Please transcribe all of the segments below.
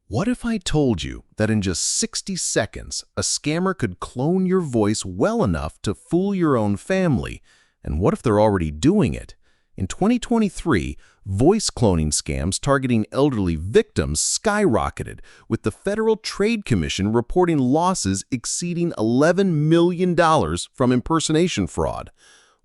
What if I told you that in just 60 seconds, a scammer could clone your voice well enough to fool your own family? And what if they're already doing it? In 2023, voice cloning scams targeting elderly victims skyrocketed, with the Federal Trade Commission reporting losses exceeding $11 million from impersonation fraud.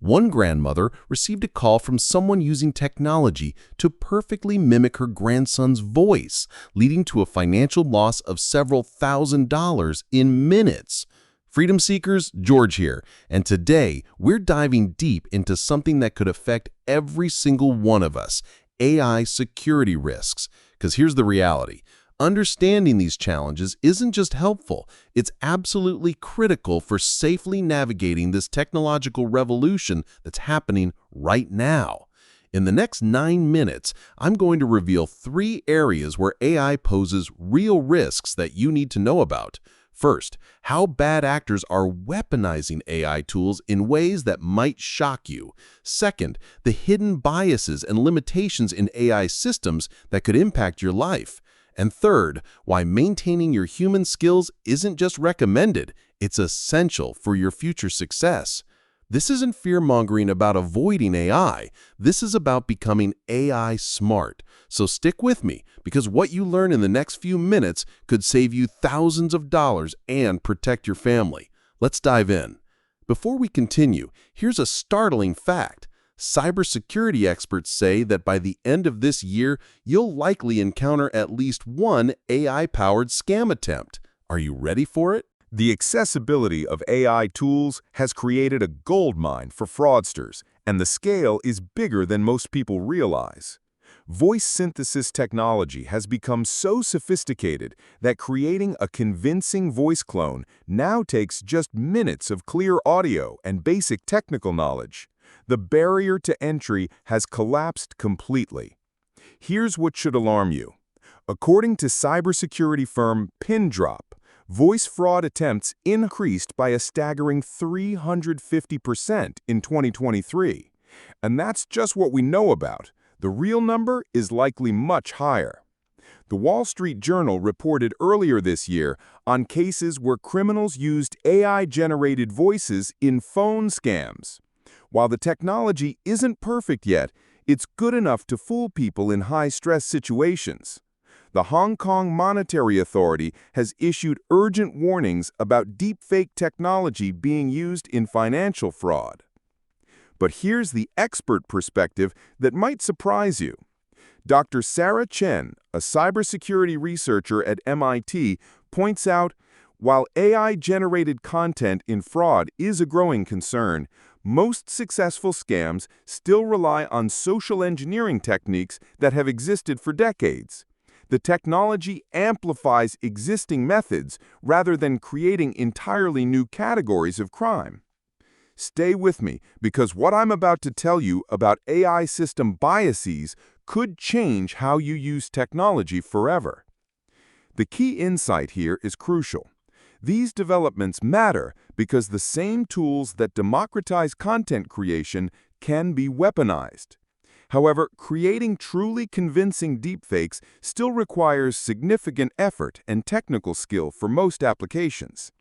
One grandmother received a call from someone using technology to perfectly mimic her grandson's voice, leading to a financial loss of several $1,000s in minutes. Freedom seekers, George here, and today we're diving deep into something that could affect every single one of us: AI security risks. Because here's the reality. Understanding these challenges isn't just helpful, it's absolutely critical for safely navigating this technological revolution that's happening right now. In the next 9 minutes, I'm going to reveal 3 areas where AI poses real risks that you need to know about. First, how bad actors are weaponizing AI tools in ways that might shock you. Second, the hidden biases and limitations in AI systems that could impact your life. And third, why maintaining your human skills isn't just recommended, it's essential for your future success. This isn't fear-mongering about avoiding AI. This is about becoming AI smart. So stick with me, because what you learn in the next few minutes could save you thousands of dollars and protect your family. Let's dive in. Before we continue, here's a startling fact. Cybersecurity experts say that by the end of this year, you'll likely encounter at least one AI-powered scam attempt. Are you ready for it? The accessibility of AI tools has created a goldmine for fraudsters, and the scale is bigger than most people realize. Voice synthesis technology has become so sophisticated that creating a convincing voice clone now takes just minutes of clear audio and basic technical knowledge. The barrier to entry has collapsed completely. Here's what should alarm you. According to cybersecurity firm Pindrop, voice fraud attempts increased by a staggering 350% in 2023. And that's just what we know about. The real number is likely much higher. The Wall Street Journal reported earlier this year on cases where criminals used AI-generated voices in phone scams. While the technology isn't perfect yet, it's good enough to fool people in high-stress situations. The Hong Kong Monetary Authority has issued urgent warnings about deepfake technology being used in financial fraud. But here's the expert perspective that might surprise you. Dr. Sarah Chen, a cybersecurity researcher at MIT, points out, while AI-generated content in fraud is a growing concern, most successful scams still rely on social engineering techniques that have existed for decades. The technology amplifies existing methods rather than creating entirely new categories of crime. Stay with me, because what I'm about to tell you about AI system biases could change how you use technology forever. The key insight here is crucial. These developments matter because the same tools that democratize content creation can be weaponized. However, creating truly convincing deepfakes still requires significant effort and technical skill for most applications.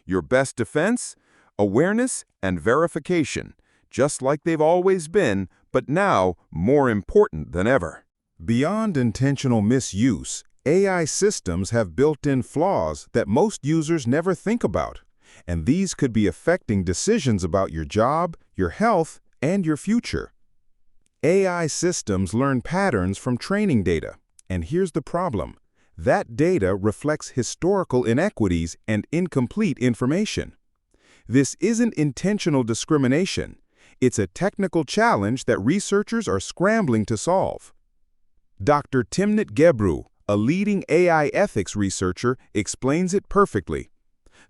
Your best defense? Awareness and verification, just like they've always been, but now more important than ever. Beyond intentional misuse, AI systems have built-in flaws that most users never think about, and these could be affecting decisions about your job, your health, and your future. AI systems learn patterns from training data, and here's the problem. That data reflects historical inequities and incomplete information. This isn't intentional discrimination. It's a technical challenge that researchers are scrambling to solve. Dr. Timnit Gebru, a leading AI ethics researcher, explains it perfectly.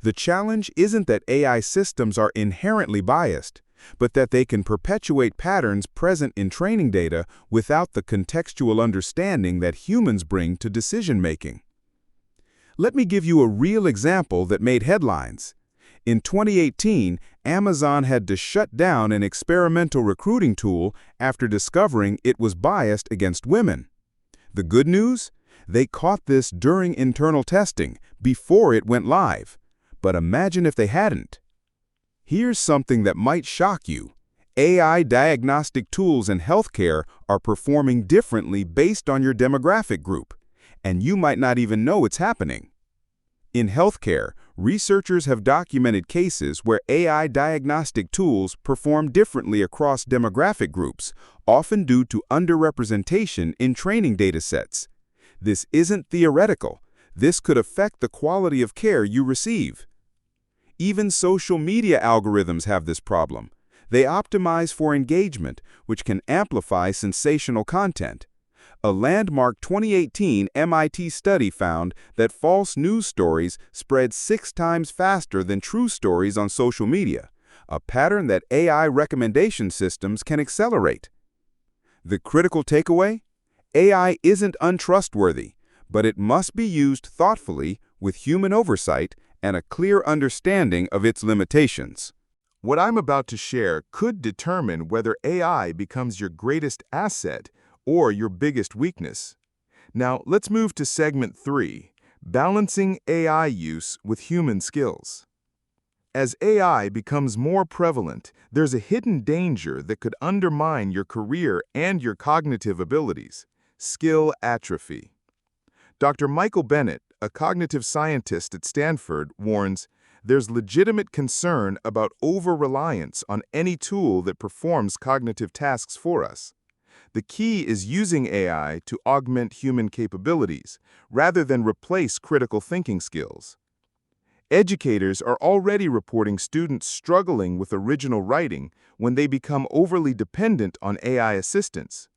The challenge isn't that AI systems are inherently biased, but that they can perpetuate patterns present in training data without the contextual understanding that humans bring to decision-making. Let me give you a real example that made headlines. In 2018, Amazon had to shut down an experimental recruiting tool after discovering it was biased against women. The good news? They caught this during internal testing, before it went live. But imagine if they hadn't. Here's something that might shock you. AI diagnostic tools in healthcare are performing differently based on your demographic group, and you might not even know it's happening. In healthcare, researchers have documented cases where AI diagnostic tools perform differently across demographic groups, often due to underrepresentation in training datasets. This isn't theoretical. This could affect the quality of care you receive. Even social media algorithms have this problem. They optimize for engagement, which can amplify sensational content. A landmark 2018 MIT study found that false news stories spread 6 times faster than true stories on social media, a pattern that AI recommendation systems can accelerate. The critical takeaway? AI isn't untrustworthy, but it must be used thoughtfully with human oversight and a clear understanding of its limitations. What I'm about to share could determine whether AI becomes your greatest asset or your biggest weakness. Now, let's move to segment 3, balancing AI use with human skills. As AI becomes more prevalent, there's a hidden danger that could undermine your career and your cognitive abilities: skill atrophy. Dr. Michael Bennett, a cognitive scientist at Stanford, warns, there's legitimate concern about over-reliance on any tool that performs cognitive tasks for us. The key is using AI to augment human capabilities, rather than replace critical thinking skills. Educators are already reporting students struggling with original writing when they become overly dependent on AI assistance.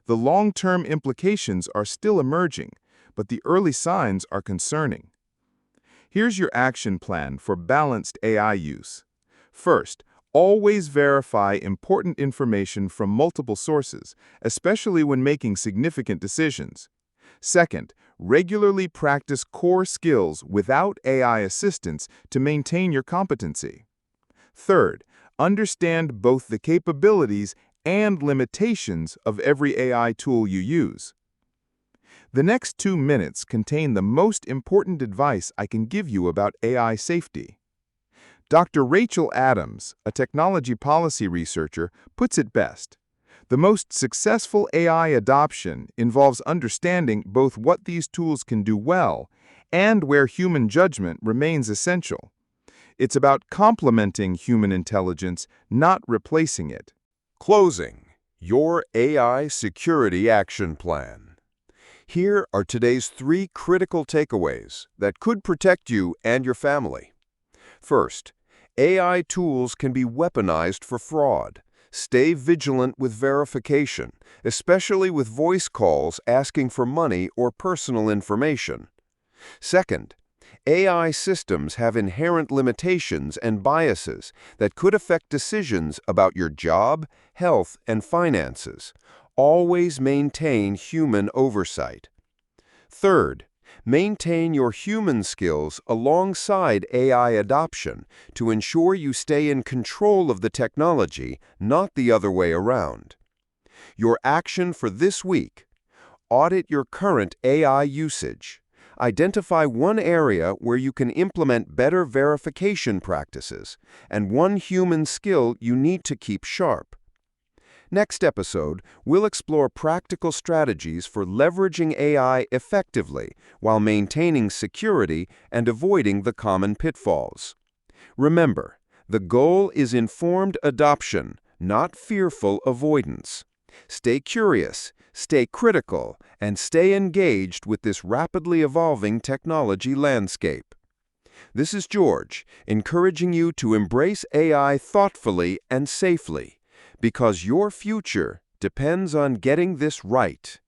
The long-term implications are still emerging, but the early signs are concerning. Here's your action plan for balanced AI use. First, always verify important information from multiple sources, especially when making significant decisions. Second, regularly practice core skills without AI assistance to maintain your competency. Third, understand both the capabilities and limitations of every AI tool you use. The next 2 minutes contain the most important advice I can give you about AI safety. Dr. Rachel Adams, a technology policy researcher, puts it best. The most successful AI adoption involves understanding both what these tools can do well and where human judgment remains essential. It's about complementing human intelligence, not replacing it. Closing, your AI security action plan. Here are today's 3 critical takeaways that could protect you and your family. First, AI tools can be weaponized for fraud. Stay vigilant with verification, especially with voice calls asking for money or personal information. Second, AI systems have inherent limitations and biases that could affect decisions about your job, health, and finances. Always maintain human oversight. Third, maintain your human skills alongside AI adoption to ensure you stay in control of the technology, not the other way around. Your action for this week: audit your current AI usage. Identify one area where you can implement better verification practices and one human skill you need to keep sharp. Next episode, we'll explore practical strategies for leveraging AI effectively while maintaining security and avoiding the common pitfalls. Remember, the goal is informed adoption, not fearful avoidance. Stay curious, stay critical, and stay engaged with this rapidly evolving technology landscape. This is George, encouraging you to embrace AI thoughtfully and safely, because your future depends on getting this right.